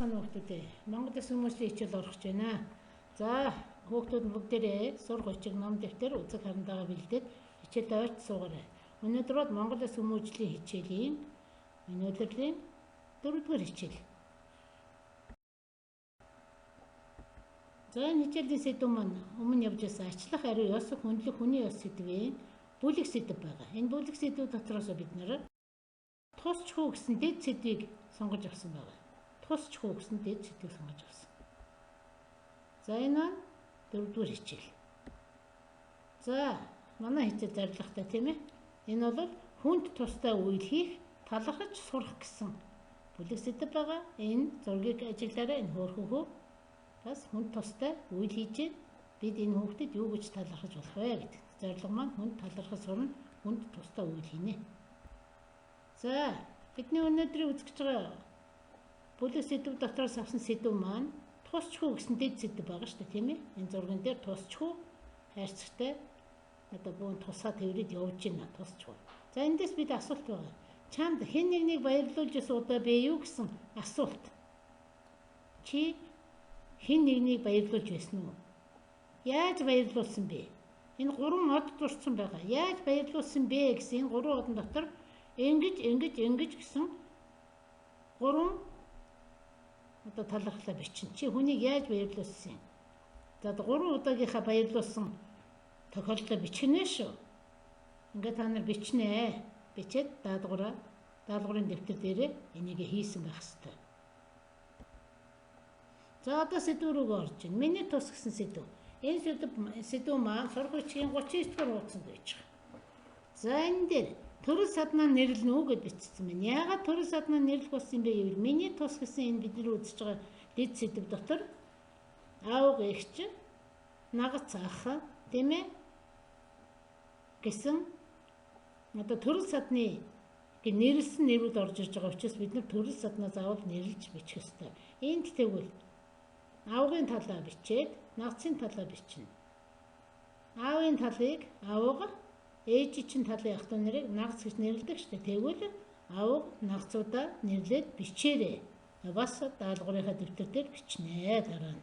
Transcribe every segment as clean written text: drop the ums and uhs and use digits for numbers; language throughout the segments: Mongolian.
Сайн хүүхдүүдээ Монгол Улсын хүмүүсийн хичээл орох гэж байна. За хүүхдүүд бүгдээрээ сурах бичиг ном дэвтэр үзэг харандаага бэлдээд хичээлд ойрт суугаарай. Өнөөдөр бол Монгол Улс хүмүүжлийн хичээлийн өнөөдрийн 4-р хичээл. За энэ хичээлийн сэдв маань өмнө явж байсан ачлах ариу ёс, хөндлөх хүний ёс сэдвийн бүлэг сэдв байгаа. Энэ бүлэг сэдв дотроос бид нэр тусчхүү гэсэн дэд сэдвийг сонгож авсан байна. Тусчхүү гэсэн дэд сэдвийг сонгож авсан. За энэ маань 4-р хичээл. За манай хичээл зорилготой тийм ээ. Энэ бол хүнд тустай үйл хийх, талархаж сурах гэсэн бүлэг сэдв байгаа. Энэ зургийг ажиглаарай. Энэ хөөрхөнхөө бас хүнд тустай үйл хийж бид энэ хүүхдэд юу гэж талархаж болох вэ гэдэг. Зорилго маань хүнд талархаж сурна, хүнд тустай үйл хийнэ. За бидний өнөөдрийн үзэж байгаа бүлэг сэдв дотроос авсан сэдв маань тусчхүү гэсэн дэд сэдв байгаа шүү дээ тийм ээ. Энэ зурган дээр тусчхүү хайрцагтай одоо бүүн тусаа тэрвэрэд явж байна тусчхүү. За эндээс бид асуулт байгаа. Чамд хэн нэгнийг баярлуулж суудаа бэ юу гэсэн асуулт. Чи хэн нэгнийг баярлуулж байсан уу? Яаж баярлуулсан бэ? Энэ 3 од дурсан байгаа. Яаж баярлуулсан бэ гэсэн энэ 3 одон дотор ингэж гэсэн 3 одоо талархлаа бичнэ. Чи хүнийг яаж баярлуулсан? За 3 удаагийнхаа баярлуулсан тохиолдлоо бичгэнэ шүү. Ингээд та нар бичнэ. Бичээд даалгаврын дэвтэр дээрээ энийг хийсэн байх ёстой. За одоо сэдв рүү орж байна. Миний тус гэсэн сэдв. Энэ сэдв маань сурах бичгийн 39 дугаар хуудсанд байж байгаа. За энэ дээр төрөл саднаа нэрлэнэ үү гэж бичсэн байна. Яагаад төрөл саднаа нэрлэх болсон юм бэ гэвэл миний тус гэсэн энэ бидний үзэж байгаа дэд сэдв дотор аав эгч нагац ах тийм ээ гэсэн одоо төрөл садны нэрлсэн нэрүүд орж ирж байгаа учраас бид нар төрөл саднаа заавал нэрлэж бичих ёстой. Энд тэгвэл аавын талаа бичээд нагцын талаа бичнэ. Аавын талыг аавга, ээжийн талын ах トゥ нарыг нагц гэж нэрлэдэг шүү дээ. Тэгвэл аав нагцуудаа нэрлээд бичээрэй. Бас даалгаврынхаа дэвтэр дээр бичнэ дараа нь.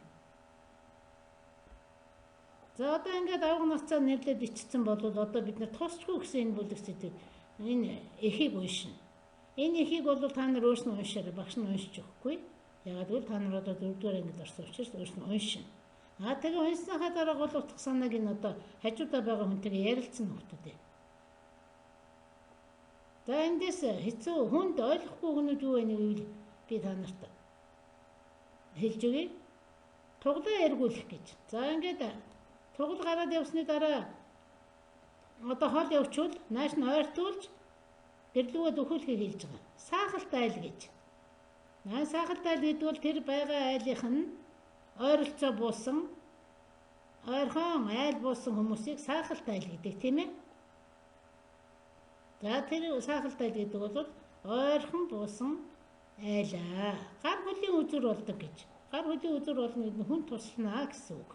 За одоо ингээд аав нагцаа нэрлээд бичсэн бол одоо бид нар тусчхүү гэсэн энэ бүлэг сэдв энэ эхийг уншина. Энэ эхийг бол та нар өөрснөө уншаарай. Багш нь уншиж өгөхгүй. Ягаад гэвэл та нар одоо 4-р ангид орсон учраас өөрснөө уншина. Тэгээ уншсанхаа дараа гол утга санааг нь одоо хажуудаа байгаа хүнтэйгээ ярилцсан хүүхдүүдээ. За эндээс хэцүү хүнд ойлгохгүй хүнүүд юу вэ гэвэл би та нарт хэлж өгье. Туглаа эргүүлэх гэж. За ингээд тугал гараад явсны дараа одоо хол явуучвал нааш нь ойртуулж гэрлүүгээ дөхүүлхийг хэлж байгаа. Саахалт айл гэж. Саахалт айл гэдэг бол тэр байгаа айлынх нь ойролцоо буусан ойрхон айл буусан хүмүүсийг саахалт айл гэдэг тийм ээ. За тэр саахалт айл гэдэг бол ойрхон буусан айлаа. Гар хөлийн үзүр болдог гэж. Гар хөлийн үзүр болно гэдэг нь хүн туслана гэсэн үг.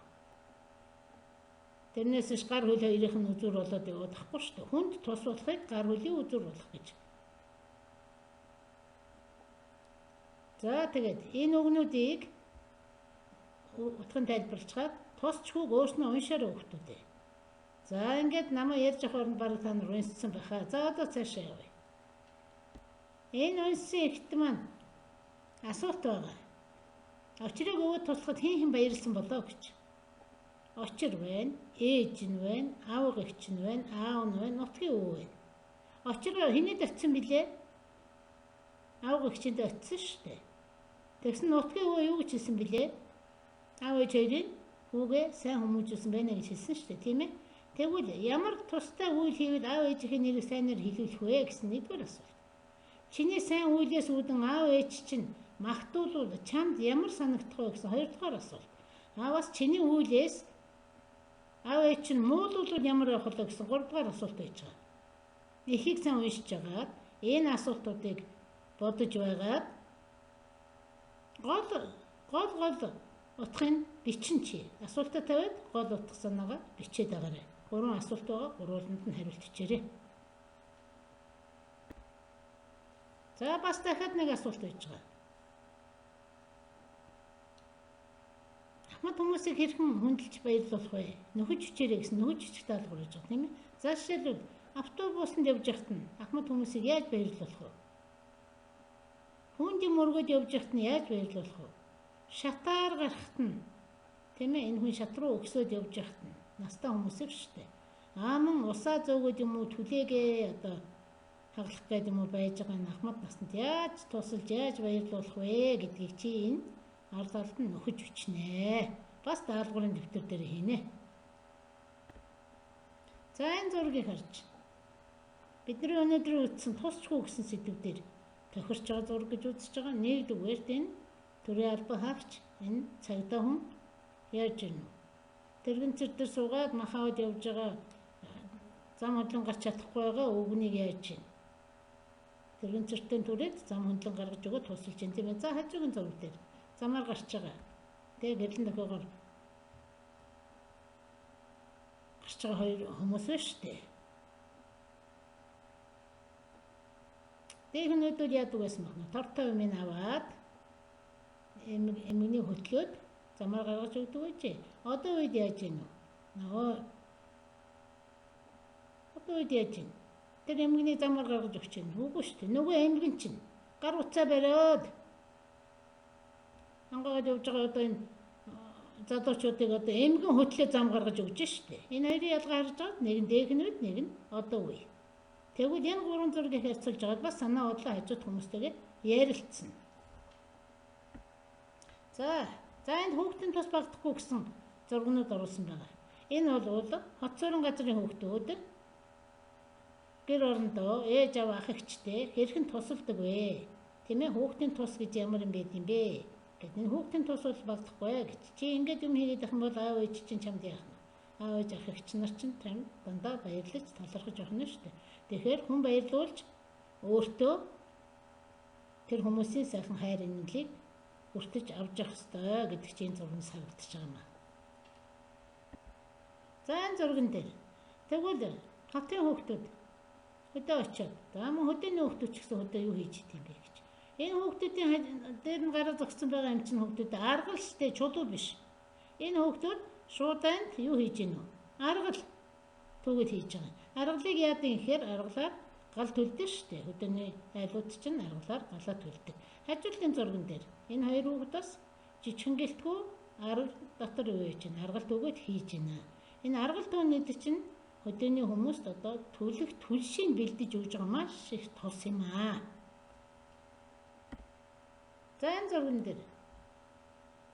Тэрнээс ш гар хөл хоёрын нь үзүр болоод явахгүй шүү дээ. Хүнд тус болохыг гар хөлийн үзүр болох гэж. За тэгээд энэ үгнүүдийг утгын тайлбарлацгаад тусчхүүг өөрснөө уншаарай хүүхдүүдээ. За ингээд намайг ярьж авах оронд баг та нар уншсан байхаа. За одоо цаашаа явъя. Энэ уншсан ихт маань асуулт байгаа. Очрыг өгөөд туслахад хэн баярлсан болоо гэж. Очир байна, ээж нь байна, аав эгч нь байна, аав нь байна, нутгийн өвөө байна. Очир хинэд очисон билээ? Аав эгчэнд очисон шүү дээ. Тэгсэн нутгийн өвөө юу гэж хэлсэн билээ? Аав ээж хоёрын хүүгээ сайн хүмүүжүүлсэн байна гэж хэлсэн шүү дээ, тийм ээ? Тэгвэл ямар тустай үйл хийвэл аав ээжийн нэрийг сайнаар хэлүүлэх вэ гэсэн нэгдүгээр асуулт. Чиний сайн үйлээс үүдэн аав ээж чинь магтуулвал чамд ямар санагдах вэ гэсэн хоёрдугаар асуулт. Бас чиний үйлээс аав ээж чинь муулуулвал ямар явах вэ гэсэн гуравдугаар асуулт байж байгаа. Эхийг сайн уншиж агаад энэ асуултуудыг бодож байгаад гол утгыг бичин чи. Асуултаа тавиад гол утга санаагаа бичээд байгаарай. 3 асуулт байгаа. 3-нд нь хариулт бичээрэй. За бас дахиад нэг асуулт байж байгаа. Ахмад хүмүүсийг хэрхэн хүндэлж баярлуулах вэ? Нөхөж хүчээрээ гэсэн нөхөж хүчтэй даалгавар гэж байна тийм ээ. За жишээлбэл автобусанд явж байхад нь ахмад хүмүүсийг яаж баярлуулах вэ? Хүндийн мөргөд явж байхад нь яаж баярлуулах вэ? Шатаар гарахт нь тийм ээ, энэ хүн шат руу өгсөд явж байхад нь настай хүмүүсээр шүү дээ. Ааман усаа зөөгөөд юм уу түлээгээ одоо хаглах гэдэг юм уу байж байгаа энэ ахмад насанд яаж тусалж яаж баярлуулах вэ гэдгийг чи энэ ард талд нь нөхөж бичнэ. Бас даалгаврын дэвтэр дээр хийнэ. За энэ зургийг харж бидний өнөөдөр үзсэн тусчгүй гэсэн сэдвээр тохирч байгаа зураг гэж үзэж байгаа. Нэгдүгээр энэ төрийн албан хаагч энэ цагдаа хүн яаж ирнэ? Тэрэгцэр дээр суугаад махаад явж байгаа зам хөндлөн гарч чадахгүй байгаа өвгнийг яаж ийн? Тэрэгцэртэн түрээд зам хөндлөн гаргаж өгөө тусалж ийн тийм ээ. За хажуугийн зураг дээр замаар гарч байгаа. Тэгээ гэрлэн дохиогоор гарч байгаа хоёр хүмүүс байна шүү дээ. Технүүдүүд яадаг байсан бэ? Тортой юмыг аваад эмгний хөтлөөд замаар гаргаж өгдөг байж. Одоо үед яаж ийн вэ? Одоо үед яаж ийн? Тэр эмгний замаар гаргаж өгч юм. Үгүй шүү дээ. Нөгөө эмгэн чинь гар утсаа бариад ангаад явж байгаа одоо энэ залуучуудыг одоо эмгэн хөтлөө зам гаргаж өгч шүү дээ. Энэ хоёрын ялгаа харж байгаа. Нэг нь дээгнүүд, нэг нь одоо үе. Тэгвэл энэ гурван зургийг харьцуулж байгаад бас санаа бодлоо хажууд хүмүүстэйгээ ярилцсан. За энд хүүхдийн тус багтахгүй гэсэн зургнууд оруулсан байгаа. Энэ бол хот суурин газрын хүүхдүүд гэр орондоо ээж аав ах эгчтэй хэрхэн тусалдаг вэ? Тийм ээ, хүүхдийн тус гэж ямар юм бэ юм бэ? Гэт энэ хүүхдийн тус бол багтахгүй гэж. Чи ингэж юм хийгээд байх юм бол аав ээж чинь чамд яах нь? Аав ээж ах эгч нар чинь тань дандаа баярлаж талархаж явах нь шүү дээ. Тэгэхээр хүн баярлуулж өөртөө тэр хүмүүсийн сайхан хайр инэрлийг хүртэж авч явах ёстой гэдэг чинь зургаас харагдаж байгаа юм аа. За энэ зурган дээр тэгвэл хотын хүүхдүүд хөдөө очиод мөн хөдөөний хүүхдүүд ч гэсэн хөдөө юу хийж идэв юм бэ гэж. Энэ хүүхдүүдийн дээр нь гараа зогссон байгаа юм чинь хүүхдүүд аргал штэ чулуу биш. Энэ хүүхдүүд шууданд юу хийж гинэ вэ? Аргал төгөөд хийж байгаа. Аргалыг яадаг юм гэхээр аргалаар гал төлдөг штэ. Хөдөөний айлууд чинь аргалаар галаа төлдөг. Хажуултын зурган дээр энэ хоёр хүүхдээс жижигхэн гэлтгүү аргал дотор юу хийж гинэ? Аргал төгөөд хийж гинэ. Энэ аргал төгөөд чинь хөдөөний хүмүүст одоо төлөх төлшийг бэлдэж өгж байгаа маш их тус юм аа. За энэ зурган дээр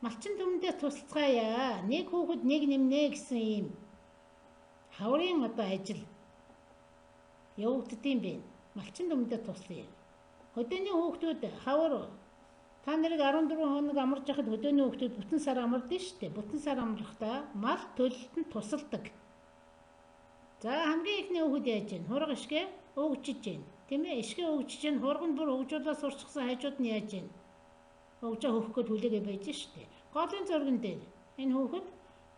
малчин түмэндээ тусалцгаая. Нэг хүүхэд нэг нэмнэ гэсэн ийм хаврын одоо ажил явагддсан бэ. Малчин түмэндээ туслая. Хөдөөний хүүхдүүд хавар та нарыг 14 хоног амарч яхад хөдөөний хүүхдүүд бүтэн сар амардаг шүү дээ. Бүтэн сар амрахдаа мал төлөлтөнд тусалдаг. За хамгийн ихний хүүхэд яаж вэ? Хурга ишгээ өгчөж байна. Тийм ээ, ишгээ өгчөж байна. Хурганд бүр өгжүүлээ сурчсан хажууд нь яаж вэ? Өгжөө хөхөх гээд хүлээгээ байж штэ. Голын зурган дээр энэ хүүхэд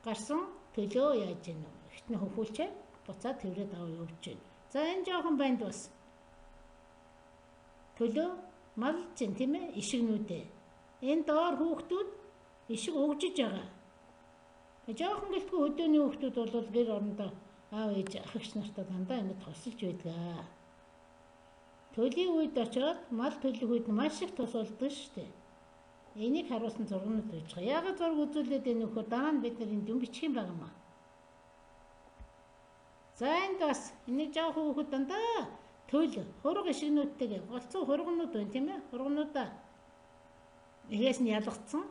гарсан төлөө яаж вэ? Ихтний хөхүүлчээ буцаад тэрвэрэд аваа явж байна. За энэ жоохон банд бас төлөө мал чинь тийм ээ, ишигнүүдээ. Энэ доор хүүхдүүд ишиг өгжиж байгаа. Жоохон гэлтгүй хөдөөний хүүхдүүд бол гэр орондоо аав ээж ах эгч нартай дандаа ингэ тусалж байдаг. Төлийн үед очиод мал төлөх үед маш их тус болдог шүү дээ. Энийг харуулсан зургнууд байж байгаа. Яагаад зураг үзүүлээд энэ нөхөр дараа нь бид нар энд юм бичих юм байгаа юм аа. За энд бас энийг жоох хүүхэд дандаа төл хурга ишигнүүдтэйгээ голцоо хургнууд байна тийм ээ. Хургнуудаа эхээс нь ялгцсан.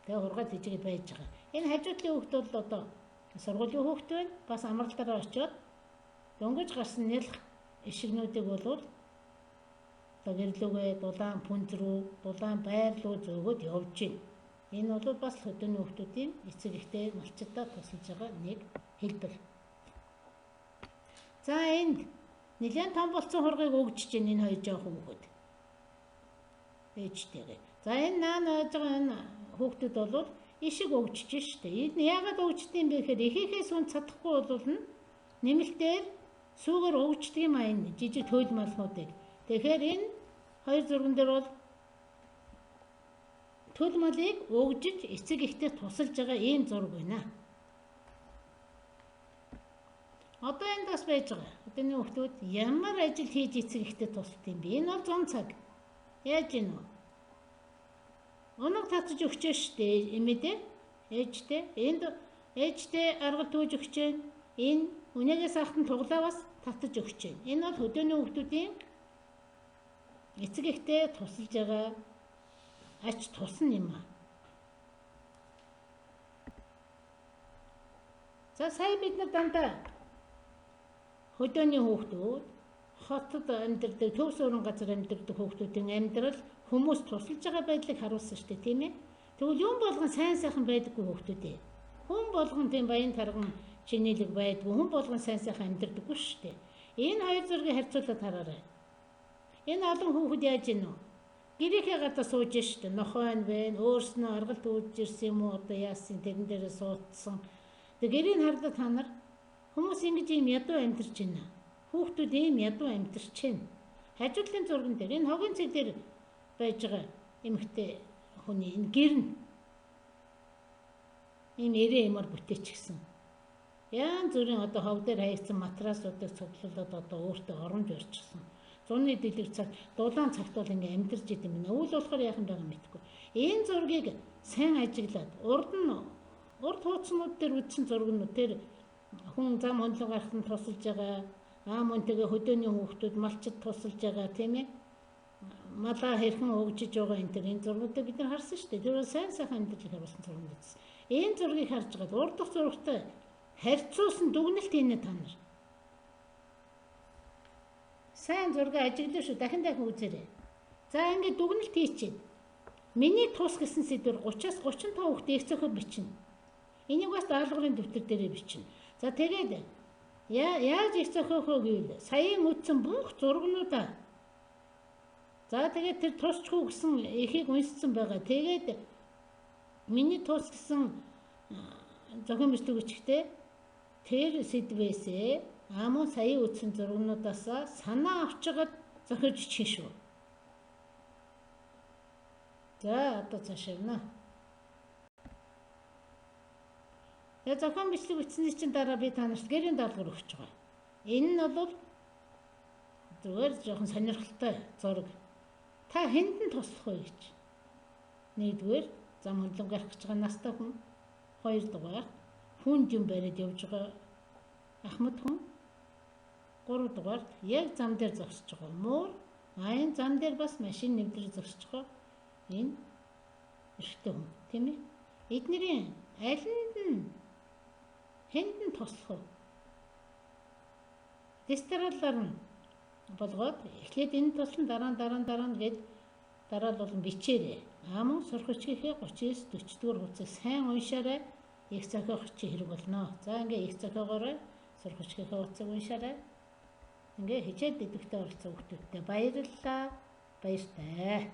Тэгээ хургаад ижигэд байж байгаа. Энэ хажуудлын хүүхэд бол одоо сургуулийн хүүхэд байна. Бас амралтаараа очиод дөнгөж гарсан нэлх ишигнүүдийг бол одоо гэрлүүгээ дулаан пүнз рүү, дулаан байр руу зөөгөөд явж байна. Энэ бол бас хөдөөний хүүхдүүдийн эцэг эхтэй малчдаа тусалж байгаа нэг хэлбэр. За энд нэлээд том болсон хургийг өгч чинь энэ хоёр жоохон хүүхэд. Ээжтэйгээ. За энэ наан ойж байгаа энэ хүүхдүүд бол ишиг өгчж штэ. Энэ яагаад өгчдөг юм бэ гэхээр эхийнхээс үн чадахгүй бол нэмэлтээр сүүгээр өгчдөг юм аа энэ жижиг төл малнуудыг. Тэгэхээр энэ хоёр зурган дээр бол төл малыг өгжиж эцэг ихтэй тусалж байгаа ийм зураг байна. Одоо энд бас байж байгаа. Одооний хүүхдүүд ямар ажил хийж эцэг ихтэй тусалт юм бэ? Энэ бол зун цаг. Яаж ийм вэ? Унаг татаж өгчөө штэ эмээдээ. Ээжтэй. Энд ээжтэй аргал тууж өгчөө. Энэ үнэгээс ахтан туглаа бас татаж өгчөө. Энэ бол өдөөний хүүхдүүдийн эцэг ихтэй тусалж байгаа ач тусна юм аа. За сая бид нар дандаа хөдөөний хүүхдүүд хотод амьдардаг, төв суурин газар амьдардаг хүүхдүүдийн амьдрал хүмүүс тусалж байгаа байдлыг харуулсан шүү дээ, тийм ээ. Тэгвэл юм болгон сайн сайхан байдаггүй хүүхдүүд ээ. Хүн болгон тийм баян тарган чинэлэг байдгүй, хүн болгон сайн сайхан амьдардаггүй шүү дээ. Энэ хоёр зургийг харьцуулаад хараарай. Энэ олон хүүхэд яаж ийн вэ? Гэрийнхээ гадаа сууж штэ, нохойн байна, өөрснөө аргал тууж ирсэн юм уу, одоо яасан тэрэн дээрээ суудсан. Тэг гэрийг хардаа та нар хүмүүс ингэж ийм ядуу амьдарч байна. Хүүхдүүд ийм ядуу амьдарч байна. Хажуудлын зурган дээр энэ хогийн цэг дээр байж байгаа эмэгтэй хүний энэ гэр нь ийм эрээ ямар бүтээчихсэн. Яан зүрийн одоо хог дээр хаягдсан матрасуудыг цуглуулад одоо өөртөө оромж орчихсон. Зуны дэлгэр цаг дулаан цагт бол ингээ амьдарч идэм байна. Өвөл болохоор яахан байгаа мэдгүй. Энэ зургийг сайн ажиглаад урд хууцнууд дээр үтсэн зургнууд тэр хүн зам онлог гарахад тусалж байгаа, аам үнтэйгээ хөдөөний хүүхдүүд малчид тусалж байгаа тийм ээ. Малаа хэрхэн өгжиж байгаа энэ зургуудыг бид нар харсан шүү дээ. Тэр бол сайн сайхан амьдарч харуулсан зургууд байсан. Энэ зургийг харж байгаа урд дахь зурагтай харьцуулсан дүгнэлтийнэ та нар. Сайн зураг ажиглаа шүү. Дахин үзээрэй. За ингээд дүгнэлт хийчихэд миний тус гэсэн сэдвэр 30-аас 35 хүүхдээ их цохиод бичнэ. Энийг бас даалгаврын дэвтэр дээрээ бичнэ. За тэгээд яаж их цохиох вэ гэвэл саяын үтсэн бүх зургнуудаа. За тэгээд тэр тусчгүй гэсэн эхийг уншсан байгаа. Тэгээд миний тус гэсэн зохион бичлэг бичгтээ тэр сэдвээсээ ам сая үтсэн зургнуудаас санаа авчгаад зохиож ичих шүү. За одоо цааш явна. Я зохион бичлэг бичсэний чинь дараа би та нарт гэрийн даалгавар өгч байгаа. Энэ нь бол зүгээр жоохон сонирхолтой зураг. Та хэнд нь туслах вэ гэж. Нэгдүгээр зам хөндлөн гарах гэж байгаа настай хүн. Хоёрдугаар хүн юм бариад явж байгаа ахмад хүн. Гуравдугаар яг зам дээр зогсож байгаа муур. Энэ зам дээр бас машин нэвтрэж зогсож байгаа энэ эрэгтэй хүн, тийм ээ. Эднэрийн аль нь хэнд нь туслах вэ? Дистраллаар нь болгоод эхлээд энэ туслан дараа гэд дараа нь болон бичээрэй. Ам сурах хүчийнхээ 39-40 дугаар хуудсыг сайн уншаарай. Их зохиох чи хэрэг болно. За ингээ их зохиогоорой. Сурах хүчийнхээ хуудсыг уншаарай. Ингээ хичээл дэвтэрт оролцсон хүмүүстээ баярлалаа. Баяртай.